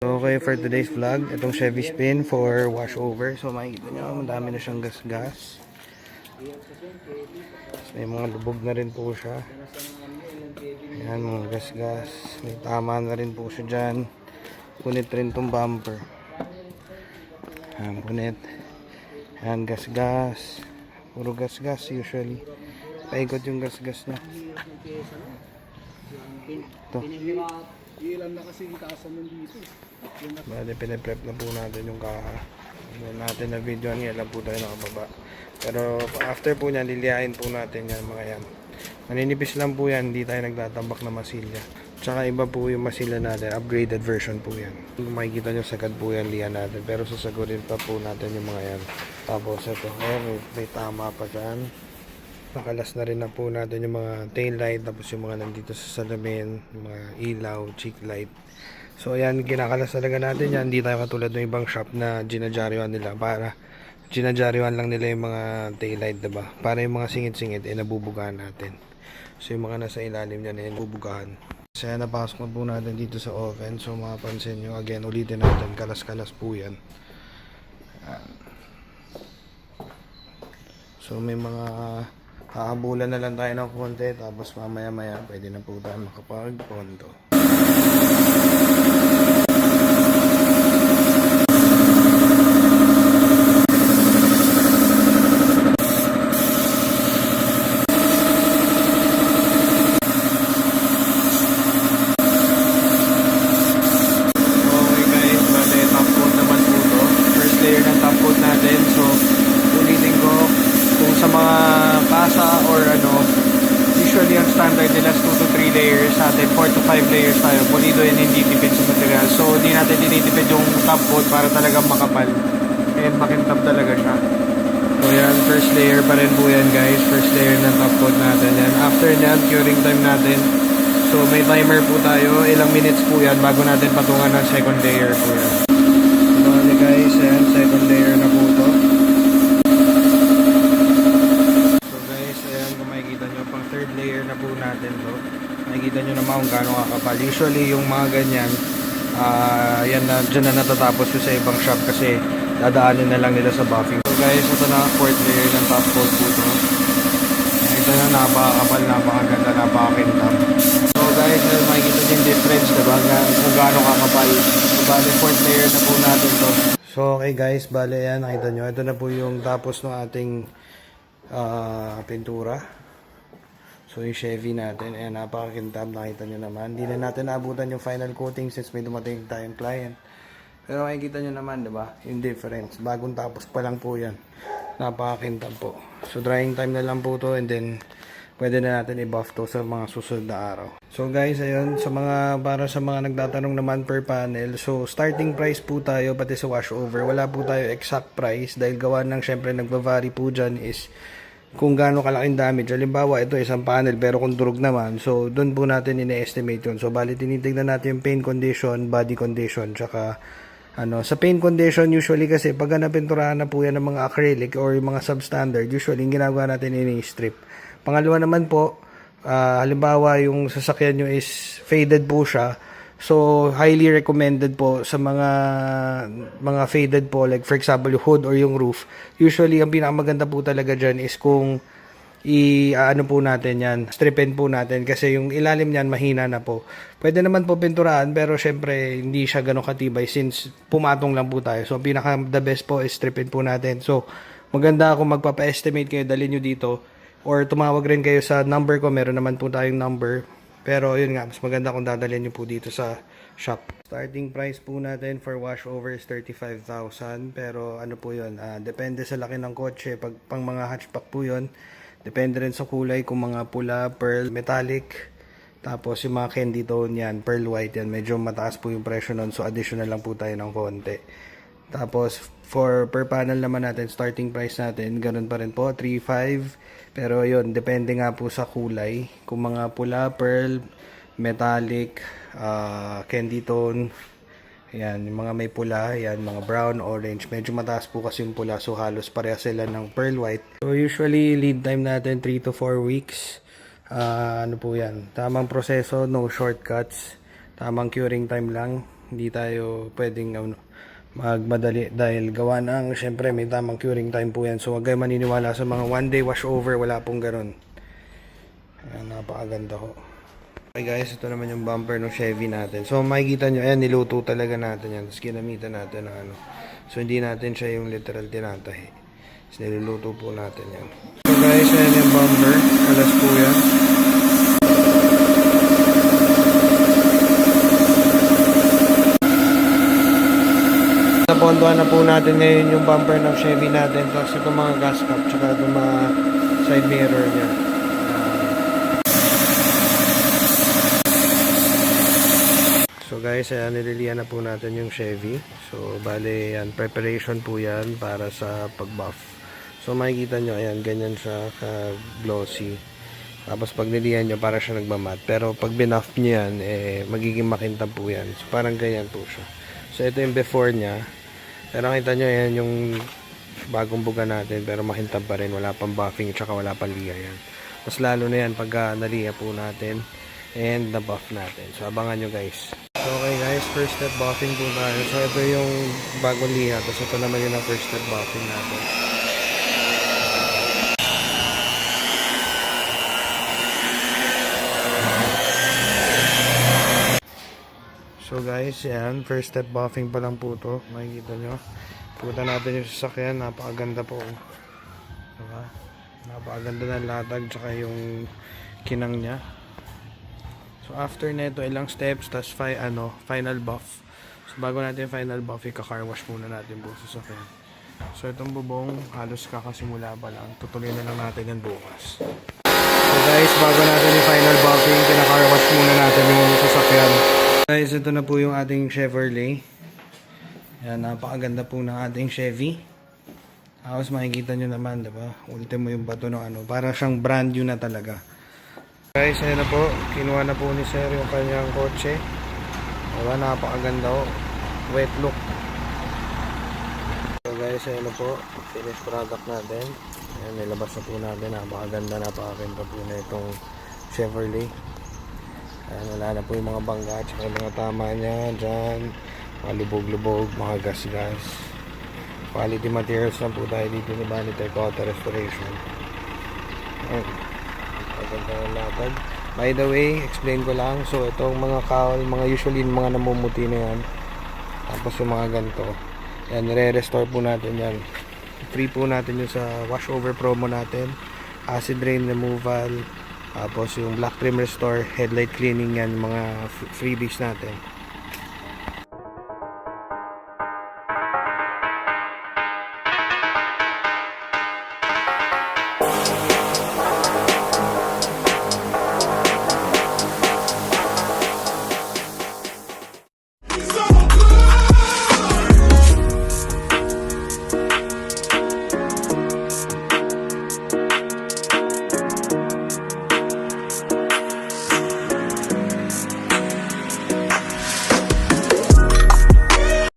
Okay, for today's vlog, itong Chevy Spin for washover. So makikita nyo, madami na siyang gas-gas. May mga lubog na rin po siya. Ayan, mga gas-gas. May tama na rin po siya dyan. Punit rin itong bumper. Ayan, punit. Ayan, gas-gas. Puro gas-gas usually. Paikot yung gas-gas niya. Ito. Ilan na kasi itasan nun dito. Bale, pinaprep na po natin yung natin na video. Ngayon po tayo nakababa. Pero after po niyan, liliyain po natin yan mga yan. Maninipis lang po yan, hindi tayo nagtatambak na masilya. Tsaka iba po yung masilya natin, upgraded version po yan. Kung makikita nyo sagad po yan, liyan natin. Pero sasagurin pa po natin yung mga yan. Tapos ito, may tama pa dyan. Nakalas na rin na po natin yung mga tail light, tapos yung mga nandito sa salamin, yung mga ilaw, cheek light. So ayan, kinakalas talaga natin yan. Hindi tayo katulad ng ibang shop na ginajaryuan nila. Ginajaryuan lang nila yung mga tail light, diba? Para yung mga singit-singit, nabubugahan natin. So yung mga nasa ilalim niya na nabubugahan. So ayan, napasok na po natin dito sa oven. So mapapansin nyo, again, ulitin natin, kalas-kalas po yan. So may mga aabulan na lang tayo ng konti, tapos mamaya-maya pwede na po tayo makapag-pondo. Okay guys, bale top coat naman po to. First layer ng top coat natin. So ulitin ko, kung sa mga kasa or usually ang standard nila is 2 to 3 layers, natin 4 to 5 layers tayo. Pulido yan, hindi tipid sa material. So hindi natin tinitipid yung top coat para talagang makapal and makintab talaga siya. So yan, first layer pa rin po yan guys. First layer ng top coat natin yan. After nyan, curing time natin. So may timer po tayo, ilang minutes po yan bago natin patungan ng second layer po yan. So guys, yan, second layer na po to. Third layer na po natin to. Nakikita nyo naman kung gaano kakapal. Usually yung mga ganyan, yan na, dyan na natatapos ko sa ibang shop kasi dadaanin na lang nila sa buffing. So guys, ito na fourth layer ng top coat po to. Ito na, napakakapal, napakaganda, napakakintab. So guys, makikita nyo yung difference, diba? Kung gaano kakapal. So bale, fourth layer na po natin to. So okay guys, bale yan, nakita nyo. Ito na po yung tapos ng ating pintura. So yung Chevy natin, ayan, napakakintab, nakita nyo naman. Hindi na natin naabutan yung final coating since may dumating tayong client. Pero makikita nyo naman, diba? Yung difference. Bagong tapos pa lang po yan. Napakakintab po. So drying time na lang po to and then pwede na natin i-buff to sa mga susunod na araw. So guys, ayun, para sa mga nagtatanong naman per panel. So starting price po tayo pati sa washover. Wala po tayo exact price dahil gawa ng syempre nagva-vary po dyan is kung gaano kalaking damage. Halimbawa, ito isang panel pero kung durog naman, so doon po natin ine-estimate yun. So bali tinitignan natin yung paint condition, body condition, tsaka sa paint condition usually kasi pag napinturahan na po yan ng mga acrylic or yung mga substandard, usually yung ginagawa natin ini-strip. Pangalawa naman po, halimbawa yung sasakyan nyo is faded po siya. So, highly recommended po sa mga faded po, like for example, yung hood or yung roof. Usually, ang pinakamaganda po talaga dyan is kung po natin yan, stripin po natin kasi yung ilalim niyan mahina na po. Pwede naman po pinturahan pero syempre hindi siya ganun katibay since pumatong lang po tayo. So, the best po is stripin po natin. So, maganda kung magpapa-estimate kayo, dalhin nyo dito or tumawag rin kayo sa number ko. Meron naman po tayong number. Pero yun nga, mas maganda kung dadalhin nyo po dito sa shop. Starting price po natin for washover is 35,000. Pero ano po yun, depende sa laki ng kotse. Pag pang mga hatchback po yun, depende rin sa kulay. Kung mga pula, pearl, metallic. Tapos yung mga candy tone yan, pearl white yan. Medyo mataas po yung presyo nun. So additional lang po tayo ng konti. Tapos for per panel naman natin, starting price natin, ganun pa rin po, 3,500. Pero yun, depende nga po sa kulay. Kung mga pula, pearl, metallic, candy tone, ayan, yung mga may pula, ayan, mga brown, orange. Medyo mataas po kasi yung pula, so halos pareha sila ng pearl white. So usually, lead time natin 3 to 4 weeks. Ano po yan? Tamang proseso, no shortcuts. Tamang curing time lang. Hindi tayo pwedeng magmadali dahil gawa ng syempre may tamang curing time po yan. So huwag kayo maniniwala sa mga one day wash over, wala pong ganun. Ayan, napakaganda ho. Okay guys, ito naman yung bumper ng Chevy natin. So makikita nyo, ayan, niluto talaga natin yan. Tapos ginamitan natin ng ano. So hindi natin siya yung literal tinatahi. Tapos niluluto po natin yan. So guys, ayan yung bumper. Alas po yan. Napondohan na po natin ngayon yung bumper ng Chevy natin. Tapos itong mga gas cap, tsaka itong mga side mirror niya. So guys, ayan, nililihan na po natin yung Chevy. So bale yan, preparation po yan para sa pag-buff. So makikita nyo, ayan, ganyan siya ka-glossy. Tapos pag nilihan nyo, para siya nagmamat. Pero pag binuff nyo yan, magiging makintab po yan. So parang ganyan po siya. So ito yung before niya. Pero nakita nyo, ayan yung bagong buga natin. Pero makintab pa rin, wala pang buffing, tsaka wala pang liha yan. Mas lalo na yan pag naliha po natin and na-buff natin. So abangan nyo guys. So okay guys, first step buffing po tayo. So ito yung bagong liha. Tapos ito naman yung first step buffing natin. So guys, yan, first step buffing pa lang po to. Makikita nyo. Puta natin yung sasakyan, napakaganda po. Diba? Napakaganda ng latag, tsaka yung kinang niya. So after nito, ilang steps, tas final buff. So bago natin final buff, ika-car wash muna natin po sa sasakyan. So itong bubong, halos kakasimula pa lang. Tutuloy na lang natin yan bukas. So guys, bago natin yung final buffing, kina-car wash muna natin yung sasakyan. Guys, ito na po yung ating Chevrolet. Yan, napakaganda po ng ating Chevy. Tapos makikita nyo naman, diba? Ultimo yung bato ng ano. Para siyang brand new na talaga. Guys, ayan na po. Kinuha na po ni Sir yung kanyang kotse. Diba? Napakaganda po. Wet look. So guys, ayan na po. Finished product natin. Ayan, nilabas na po natin. Napakaganda, napakaganda po na itong Chevrolet. Ayan, wala na po yung mga bangga at saka yung mga tama niya dyan, mga lubog-lubog, mga gas-gas. Quality materials lang po tayo dito ni Vanitec Auto Restoration. Ayan, maganda ng latag. By the way, explain ko lang, so itong mga kawl, mga usually mga namumuti na yan, tapos yung mga ganito, yan, nire-restore po natin yan. Free po natin yung sa washover promo natin, acid rain removal, tapos yung black trim restore, headlight cleaning, yan mga freebies natin.